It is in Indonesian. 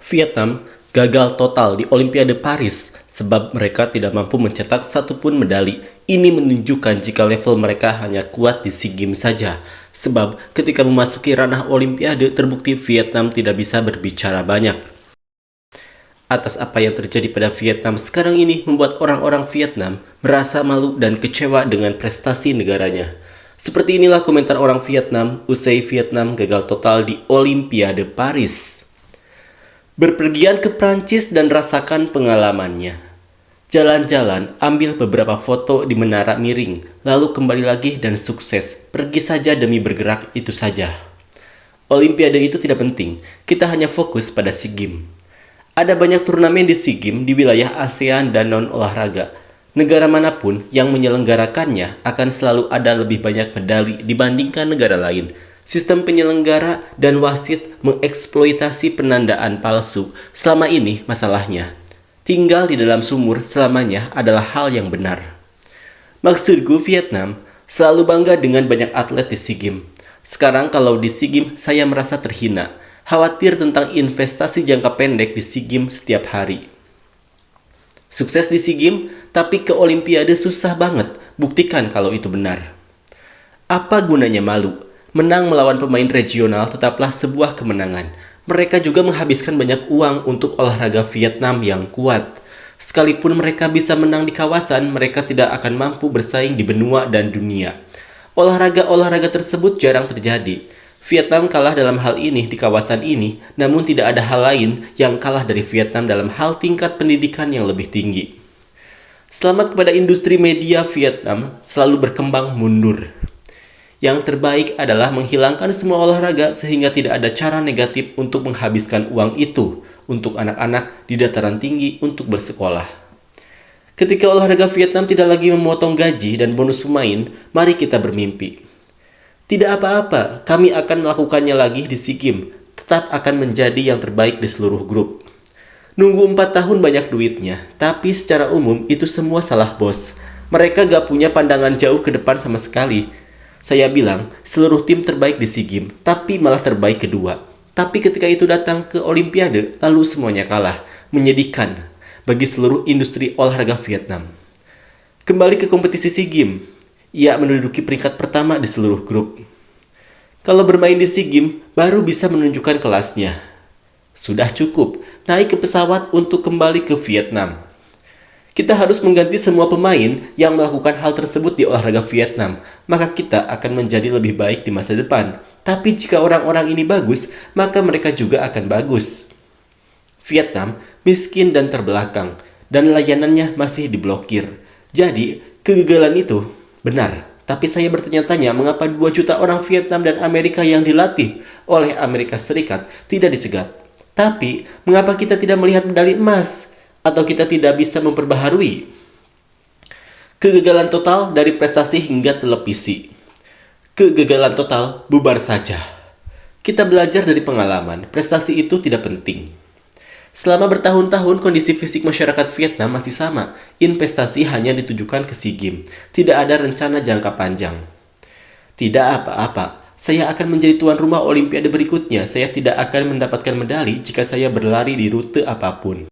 Vietnam gagal total di Olimpiade Paris sebab mereka tidak mampu mencetak satupun medali. Ini menunjukkan jika level mereka hanya kuat di SEA Games saja. Sebab ketika memasuki ranah Olimpiade terbukti Vietnam tidak bisa berbicara banyak. Atas apa yang terjadi pada Vietnam sekarang ini membuat orang-orang Vietnam merasa malu dan kecewa dengan prestasi negaranya. Seperti inilah komentar orang Vietnam usai Vietnam gagal total di Olimpiade Paris. Berpergian ke Prancis dan rasakan pengalamannya. Jalan-jalan, ambil beberapa foto di menara miring, lalu kembali lagi dan sukses. Pergi saja demi bergerak, itu saja. Olimpiade itu tidak penting, kita hanya fokus pada SEA Games. Ada banyak turnamen di SEA Games di wilayah ASEAN dan non-olahraga. Negara manapun yang menyelenggarakannya akan selalu ada lebih banyak medali dibandingkan negara lain. Sistem penyelenggara dan wasit mengeksploitasi penandaan palsu. Selama ini masalahnya, tinggal di dalam sumur selamanya adalah hal yang benar. Maksudku Vietnam selalu bangga dengan banyak atlet di SEA Games. Sekarang kalau di SEA Games saya merasa terhina. Khawatir tentang investasi jangka pendek di SEA Games setiap hari. Sukses di SEA Games, tapi ke Olimpiade susah banget. Buktikan kalau itu benar. Apa gunanya malu? Menang melawan pemain regional tetaplah sebuah kemenangan. Mereka juga menghabiskan banyak uang untuk olahraga Vietnam yang kuat. Sekalipun mereka bisa menang di kawasan, mereka tidak akan mampu bersaing di benua dan dunia. Olahraga-olahraga tersebut jarang terjadi. Vietnam kalah dalam hal ini di kawasan ini, namun tidak ada hal lain yang kalah dari Vietnam dalam hal tingkat pendidikan yang lebih tinggi. Selamat kepada industri media Vietnam selalu berkembang mundur. Yang terbaik adalah menghilangkan semua olahraga sehingga tidak ada cara negatif untuk menghabiskan uang itu untuk anak-anak di dataran tinggi untuk bersekolah. Ketika olahraga Vietnam tidak lagi memotong gaji dan bonus pemain, mari kita bermimpi. Tidak apa-apa, kami akan melakukannya lagi di SEA Games, tetap akan menjadi yang terbaik di seluruh grup. Nunggu 4 tahun banyak duitnya, tapi secara umum itu semua salah bos. Mereka gak punya pandangan jauh ke depan sama sekali. Saya bilang, seluruh tim terbaik di SEA Games, tapi malah terbaik kedua. Tapi ketika itu datang ke Olimpiade, lalu semuanya kalah. Menyedihkan bagi seluruh industri olahraga Vietnam. Kembali ke kompetisi SEA Games, ia menduduki peringkat pertama di seluruh grup. Kalau bermain di SEA Games, baru bisa menunjukkan kelasnya. Sudah cukup, naik ke pesawat untuk kembali ke Vietnam. Kita harus mengganti semua pemain yang melakukan hal tersebut di olahraga Vietnam, maka kita akan menjadi lebih baik di masa depan. Tapi jika orang-orang ini bagus, maka mereka juga akan bagus. Vietnam miskin dan terbelakang, dan layanannya masih diblokir. Jadi, kegagalan itu benar. Tapi saya bertanya-tanya mengapa 2 juta orang Vietnam dan Amerika yang dilatih oleh Amerika Serikat tidak dicegat. Tapi, mengapa kita tidak melihat medali emas? Atau kita tidak bisa memperbaharui? Kegagalan total dari prestasi hingga televisi. Kegagalan total bubar saja. Kita belajar dari pengalaman, prestasi itu tidak penting. Selama bertahun-tahun kondisi fisik masyarakat Vietnam masih sama. Investasi hanya ditujukan ke SEA Games. Tidak ada rencana jangka panjang. Tidak apa-apa. Saya akan menjadi tuan rumah Olimpiade berikutnya. Saya tidak akan mendapatkan medali jika saya berlari di rute apapun.